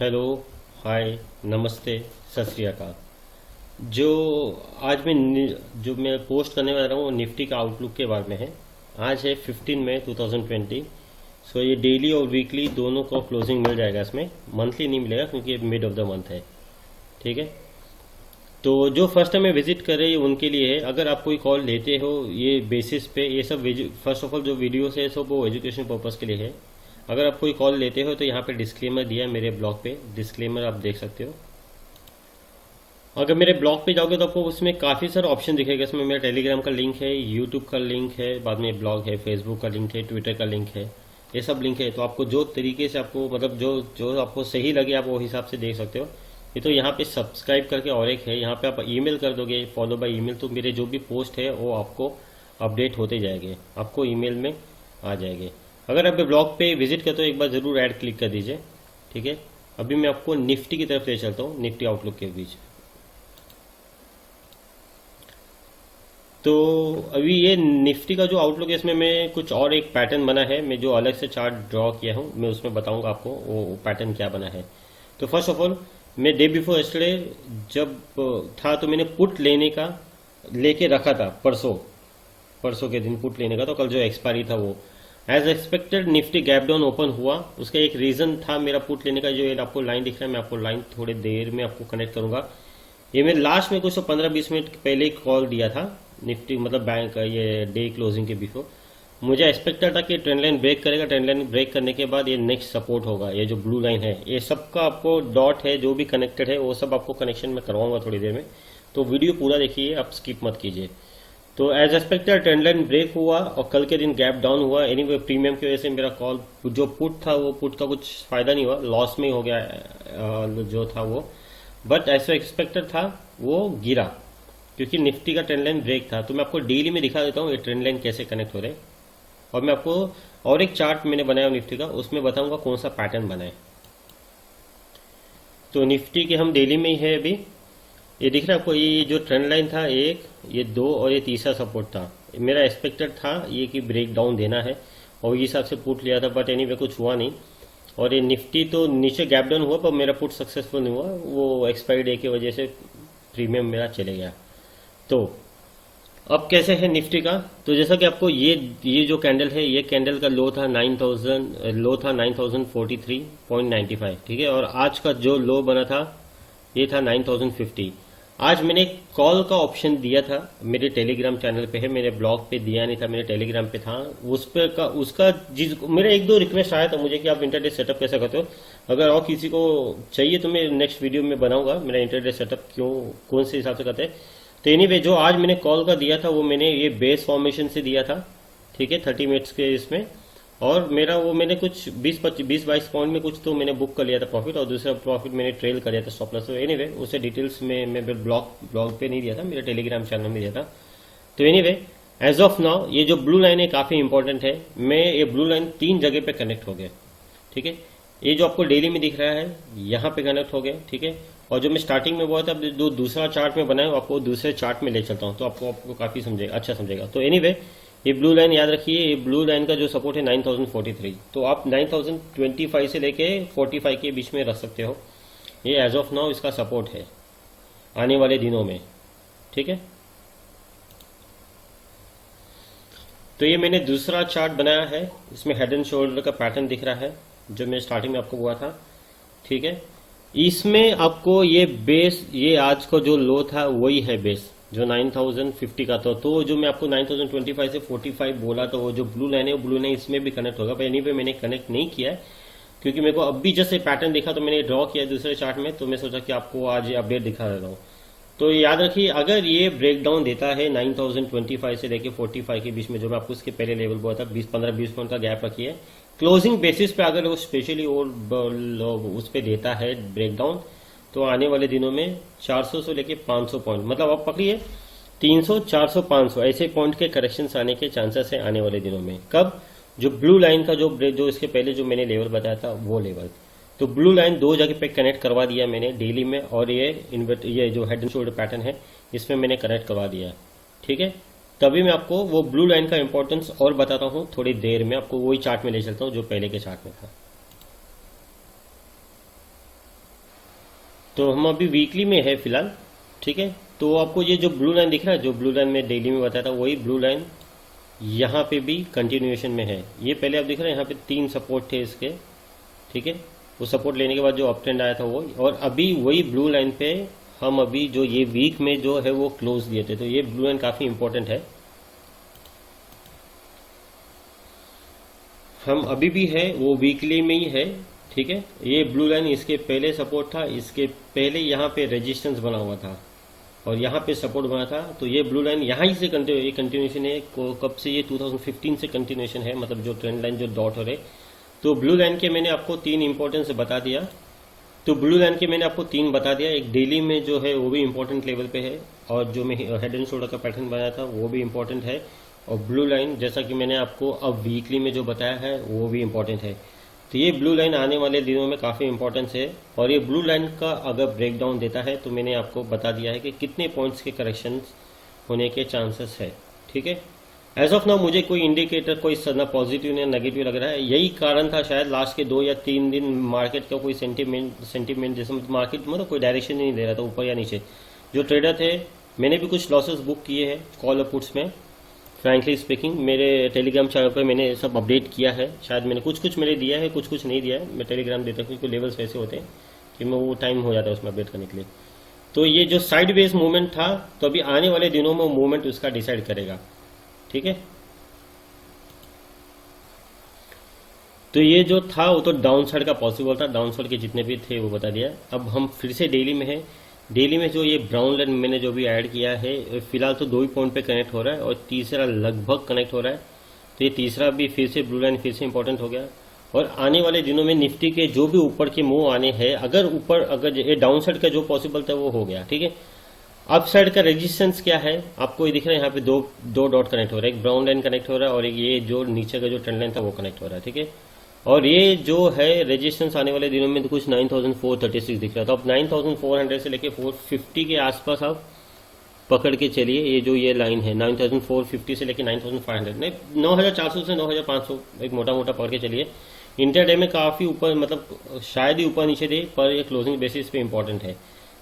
Hello, हाय, नमस्ते, सत श्री अकाल। जो आज जो मैं पोस्ट करने वाला हूँ वो निफ्टी का आउटलुक के बारे में है। आज है 15 मई 2020। सो ये डेली और वीकली दोनों को क्लोजिंग मिल जाएगा। इसमें मंथली नहीं मिलेगा क्योंकि ये मिड ऑफ द मंथ है। ठीक है, तो जो फर्स्ट टाइम विजिट कर रहे हैं उनके लिए है। अगर आप कोई कॉल लेते हो ये बेसिस पे, ये सब फर्स्ट ऑफ ऑल जो वीडियोस है सब वो एजुकेशन पर्पज़ के लिए है। अगर आप कोई कॉल लेते हो तो यहाँ पे डिस्क्लेमर दिया है मेरे ब्लॉग पे, डिस्क्लेमर आप देख सकते हो। अगर मेरे ब्लॉग पे जाओगे तो आपको उसमें काफ़ी सारे ऑप्शन दिखेगा। इसमें मेरा टेलीग्राम का लिंक है, यूट्यूब का लिंक है, बाद में ब्लॉग है, फेसबुक का लिंक है, ट्विटर का लिंक है, ये सब लिंक है। तो आपको जो तरीके से आपको मतलब जो जो आपको सही लगे आप वो हिसाब से देख सकते हो। ये तो यहाँ पे सब्सक्राइब करके और एक है, यहाँ पे आप ईमेल कर दोगे फॉलो बाय ईमेल, तो मेरे जो भी पोस्ट है वो आपको अपडेट होते जाएंगे, आपको ईमेल में आ जाएंगे। अगर आप ब्लॉग पे विजिट करते हो एक बार ज़रूर ऐड क्लिक कर दीजिए। ठीक है, अभी मैं आपको निफ्टी की तरफ ले चलता हूँ, निफ्टी आउटलुक के बीच। तो अभी ये निफ्टी का जो आउटलुक है इसमें मैं कुछ और एक पैटर्न बना है, मैं जो अलग से चार्ट ड्रॉ किया हूँ मैं उसमें बताऊंगा आपको वो पैटर्न क्या बना है। तो फर्स्ट ऑफ ऑल मैं डे बिफोर यस्टरडे जब था तो मैंने पुट लेने का लेके रखा था, परसों परसों के दिन पुट लेने का। तो कल जो एक्सपायरी था वो as expected Nifty gap down open हुआ। उसका एक रीजन था मेरा पुट लेने का, जो ये आपको लाइन दिख रहा है, मैं आपको लाइन थोड़ी देर में आपको कनेक्ट करूंगा। ये मैं लास्ट में कुछ 15-20 मिनट पहले कॉल दिया था निफ्टी, मतलब बैंक ये डे क्लोजिंग के बिफोर। मुझे एक्सपेक्टेड था कि ट्रेंड लाइन ब्रेक करेगा, ट्रेंड लाइन ब्रेक करने के बाद ये नेक्स्ट सपोर्ट होगा। ये जो ब्लू लाइन है ये सबका आपको डॉट है जो भी कनेक्टेड है वो सब आपको कनेक्शन में करवाऊंगा थोड़ी देर में। तो वीडियो पूरा देखिए, आप स्किप मत कीजिए। तो as expected trend line break हुआ और कल के दिन गैप डाउन हुआ। एनीवे प्रीमियम की वजह से मेरा कॉल जो पुट था वो पुट का कुछ फायदा नहीं हुआ, लॉस में ही हो गया जो था वो। बट ऐसा एक्सपेक्टेड था वो गिरा क्योंकि निफ्टी का ट्रेंड लाइन ब्रेक था। तो मैं आपको डेली में दिखा देता हूँ ये ट्रेंड लाइन कैसे कनेक्ट हो रहे हैं, और मैं आपको और एक चार्ट मैंने बनाया निफ्टी का, उसमें बताऊंगा कौन सा पैटर्न बनाए। तो निफ्टी के हम डेली में ही है अभी। ये दिख रहा है आपको, ये जो ट्रेंड लाइन था एक, ये दो और ये तीसरा सपोर्ट था। मेरा एक्सपेक्टेड था ये कि ब्रेक डाउन देना है और ये हिसाब से पुट लिया था, बट एनीवे कुछ हुआ नहीं। और ये निफ्टी तो नीचे गैप डाउन हुआ पर मेरा पुट सक्सेसफुल नहीं हुआ, वो एक्सपायरी डे की वजह से प्रीमियम मेरा चले गया। तो अब कैसे है निफ्टी का, तो जैसा कि आपको ये जो कैंडल है, ये कैंडल का लो था 9043.95। ठीक है, और आज का जो लो बना था ये था 9050। आज मैंने कॉल का ऑप्शन दिया था, मेरे टेलीग्राम चैनल पे है, मेरे ब्लॉग पे दिया नहीं था, मेरे टेलीग्राम पे था। उस पर का उसका मेरा एक दो रिक्वेस्ट आया था मुझे कि आप इंटरनेट सेटअप कैसे करते हो। अगर और किसी को चाहिए तो मैं नेक्स्ट वीडियो में बनाऊंगा मेरा इंटरनेट सेटअप कौन से हिसाब से करते हैं। तो एनीवे जो आज मैंने कॉल का दिया था वो मैंने ये बेस फॉर्मेशन से दिया था। ठीक है, 30 मिनट्स के इसमें, और मेरा वो मैंने कुछ 20-22 पॉइंट में कुछ तो मैंने बुक कर लिया था प्रॉफिट, और दूसरा प्रॉफिट मैंने ट्रेल कर लिया था स्टॉप लॉस। तो एनीवे उसे डिटेल्स में मैं ब्लॉग पे नहीं दिया था, मेरे टेलीग्राम चैनल में दिया था। तो एनीवे एज ऑफ नाउ ये जो ब्लू लाइन है काफ़ी इंपॉर्टेंट है। मैं ये ब्लू लाइन 3 जगह पे कनेक्ट हो गया। ठीक है, ये जो आपको डेली में दिख रहा है यहाँ पे कनेक्ट हो गया। ठीक है, और जो मैं स्टार्टिंग में बोला था जो दूसरा चार्ट में बनाया आपको दूसरे चार्ट में ले चलता हूँ, तो आपको काफ़ी समझेगा, अच्छा समझेगा। तो एनीवे ये ब्लू लाइन याद रखिए, ये ब्लू लाइन का जो सपोर्ट है 9043। तो आप 9025 से लेके 45 के बीच में रख सकते हो। ये एज ऑफ नाउ इसका सपोर्ट है आने वाले दिनों में। ठीक है, तो ये मैंने दूसरा चार्ट बनाया है, इसमें हेड एंड शोल्डर का पैटर्न दिख रहा है जो मैं स्टार्टिंग में आपको हुआ था। ठीक है, इसमें आपको ये बेस, ये आज का जो लो था वही है बेस जो 9050 का था। तो जो मैं आपको 9025 से 45 बोला तो वो जो ब्लू लाइन है वो ब्लू लाइन इसमें भी कनेक्ट होगा, पर एनीवे मैंने कनेक्ट नहीं किया है क्योंकि मेरे को अभी जैसे पैटर्न दिखा तो मैंने ड्रॉ किया दूसरे चार्ट में, तो मैं सोचा कि आपको आज अपडेट दिखा देता हूँ। तो याद रखिए अगर ये ब्रेक डाउन देता है 9025 से लेके 45 के बीच में, जो मैं आपको इसके पहले लेवल बोला था 15-20 पॉइंट का गैप रखिए क्लोजिंग बेसिस पे, अगर वो स्पेशली और उस पर देता है ब्रेक डाउन, तो आने वाले दिनों में 400 से लेके 500 पॉइंट, मतलब आप पकड़िए 300, 400, 500 ऐसे पॉइंट के करेक्शन आने के चांसेस है आने वाले दिनों में। कब, जो ब्लू लाइन का जो इसके पहले जो मैंने लेवल बताया था वो लेवल। तो ब्लू लाइन 2 जगह पे कनेक्ट करवा दिया मैंने डेली में, और ये जो हेड एंड शोल्डर पैटर्न है इसमें मैंने कनेक्ट करवा दिया। ठीक है, तभी मैं आपको वो ब्लू लाइन का इंपॉर्टेंस और बताता हूँ थोड़ी देर में, आपको वही चार्ट में ले चलता हूँ जो पहले के चार्ट में था। तो हम अभी वीकली में है फिलहाल, ठीक है। तो आपको ये जो ब्लू लाइन दिख रहा है, जो ब्लू लाइन में डेली में बताया था, वही ब्लू लाइन यहाँ पे भी कंटिन्यूएशन में है। ये पहले आप दिख रहे हैं यहाँ पे 3 सपोर्ट थे इसके, ठीक है। वो सपोर्ट लेने के बाद जो अप ट्रेंड आया था वो, और अभी वही ब्लू लाइन पे हम अभी जो ये वीक में जो है वो क्लोज दिए थे। तो ये ब्लू लाइन काफी इंपॉर्टेंट है। हम अभी भी है वो वीकली में ही है, ठीक है। ये ब्लू लाइन इसके पहले सपोर्ट था, इसके पहले यहाँ पे रेजिस्टेंस बना हुआ था और यहाँ पे सपोर्ट बना था। तो ये ब्लू लाइन यहाँ ही से कंटिन्यूएशन है। कब से? ये 2015 से कंटिन्यूएशन है, मतलब जो ट्रेंड लाइन जो डॉट हो रहे। तो ब्लू लाइन के मैंने आपको 3 इंपॉर्टेंस बता दिया। तो ब्लू लाइन के मैंने आपको 3 बता दिया। एक डेली में जो है वो भी इंपॉर्टेंट लेवल पे है, और जो मैं हेड एंड शोल्डर का पैटर्न बनाया था वो भी इंपॉर्टेंट है। और ब्लू लाइन जैसा कि मैंने आपको अब वीकली में जो बताया है वो भी इंपॉर्टेंट है। तो ये ब्लू लाइन आने वाले दिनों में काफ़ी इंपॉर्टेंस है। और ये ब्लू लाइन का अगर ब्रेकडाउन देता है तो मैंने आपको बता दिया है कि कितने पॉइंट्स के करेक्शंस होने के चांसेस है, ठीक है। एज ऑफ नाउ मुझे कोई इंडिकेटर कोई ना पॉजिटिव या नेगेटिव लग रहा है। यही कारण था शायद लास्ट के 2 या 3 दिन मार्केट का कोई सेंटीमेंट जैसे मार्केट मतलब कोई डायरेक्शन नहीं दे रहा था ऊपर या नीचे। जो ट्रेडर थे, मैंने भी कुछ लॉसेस बुक किए हैं कॉल और पुट्स में। फ्रैंकली स्पीकिंग, मेरे टेलीग्राम चैनल पर मैंने सब अपडेट किया है। शायद मैंने कुछ मैंने दिया है, कुछ नहीं दिया है। मैं टेलीग्राम देता हूँ क्योंकि लेवल्स वैसे होते हैं कि मैं वो टाइम हो जाता है उसमें अपडेट करने के लिए। तो ये जो साइड बेस मूवमेंट था, तो अभी आने वाले दिनों में मूवमेंट उसका डिसाइड करेगा, ठीक है। तो ये जो था वो तो डाउन साइड का पॉसिबल था, डाउन साइड के जितने भी थे वो बता दिया। अब हम फिर से डेली में है। डेली में जो ये ब्राउन लाइन मैंने जो भी ऐड किया है, फिलहाल तो 2 ही पॉइंट पे कनेक्ट हो रहा है और तीसरा लगभग कनेक्ट हो रहा है। तो ये तीसरा भी फिर से ब्लू लाइन फिर से इंपॉर्टेंट हो गया। और आने वाले दिनों में निफ्टी के जो भी ऊपर के मूव आने हैं, अगर ये डाउन साइड का जो पॉसिबल था वो हो गया, ठीक है। अप साइड का रेजिस्टेंस क्या है आपको ये दिख रहा है, यहाँ पे दो डॉट कनेक्ट हो रहा है। एक ब्राउन लाइन कनेक्ट हो रहा है और एक ये जो नीचे का जो ट्रेंड लाइन था वो कनेक्ट हो रहा है, ठीक है। और ये जो है रेजिस्टेंस आने वाले दिनों में तो कुछ 9436 दिख रहा था। अब 9400 से लेके 450 के आसपास आप पकड़ के चलिए। ये जो ये लाइन है 9450 से लेके 9500, नहीं 9400 से 9500 एक मोटा पकड़ के चलिए। इंटरडे में काफी ऊपर, मतलब शायद ही ऊपर नीचे दे, पर ये क्लोजिंग बेसिस पे इंपॉर्टेंट है।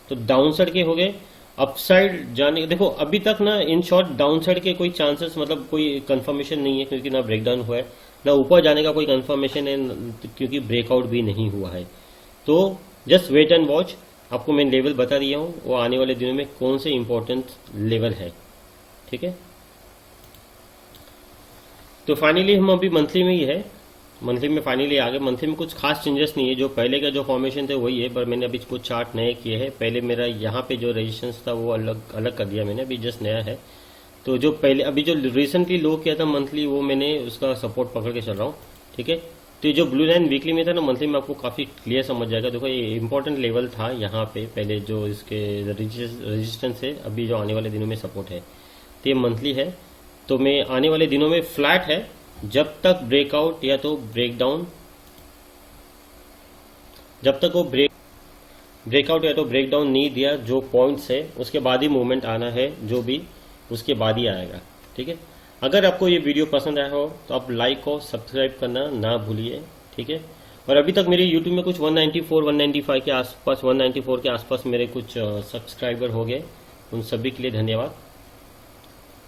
तो डाउन साइड के हो गए। अपसाइड जाने, देखो अभी तक ना इन शॉर्ट डाउन साइड के कोई चांसेस, मतलब कोई कंफर्मेशन नहीं है क्योंकि ना ब्रेकडाउन हुआ है, ना ऊपर जाने का कोई कंफर्मेशन है क्योंकि ब्रेकआउट भी नहीं हुआ है। तो जस्ट वेट एंड वॉच। आपको मैं लेवल बता दिया हूं वो आने वाले दिनों में कौन से इंपॉर्टेंट लेवल है, ठीक है। तो फाइनली हम अभी मंथली में ही है। मंथली में फाइनली आ गए। मंथली में कुछ खास चेंजेस नहीं है, जो पहले का जो फॉर्मेशन थे वही है, पर मैंने अभी कुछ चार्ट नए किए हैं। पहले मेरा यहाँ पे जो रेजिस्टेंस था वो अलग कर दिया मैंने, अभी जस्ट नया है। तो जो पहले अभी जो रिसेंटली लो किया था मंथली, वो मैंने उसका सपोर्ट पकड़ के चल रहा हूँ, ठीक है। तो ये जो ब्लू लाइन वीकली में था ना, मंथली में आपको काफी क्लियर समझ जाएगा। देखो ये इंपॉर्टेंट लेवल था यहाँ पे पहले, जो इसके रेजिस्टेंस है, अभी जो आने वाले दिनों में सपोर्ट है। तो ये मंथली है। तो मैं आने वाले दिनों में फ्लैट है जब तक ब्रेकआउट या तो ब्रेकडाउन, जब तक वो ब्रेकआउट या तो ब्रेकडाउन नहीं दिया जो पॉइंट्स है, उसके बाद ही मूवमेंट आना है, जो भी उसके बाद ही आएगा, ठीक है। अगर आपको ये वीडियो पसंद आया हो तो आप लाइक और सब्सक्राइब करना ना भूलिए, ठीक है। और अभी तक मेरे यूट्यूब में कुछ 195 के आसपास, 194 के आसपास मेरे कुछ सब्सक्राइबर हो गए। उन सभी के लिए धन्यवाद।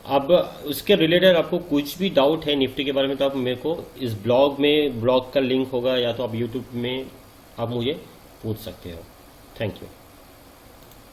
अब उसके रिलेटेड आपको कुछ भी डाउट है निफ्टी के बारे में तो आप मेरे को इस ब्लॉग का लिंक होगा, या तो आप यूट्यूब में आप मुझे पूछ सकते हो। Thank you.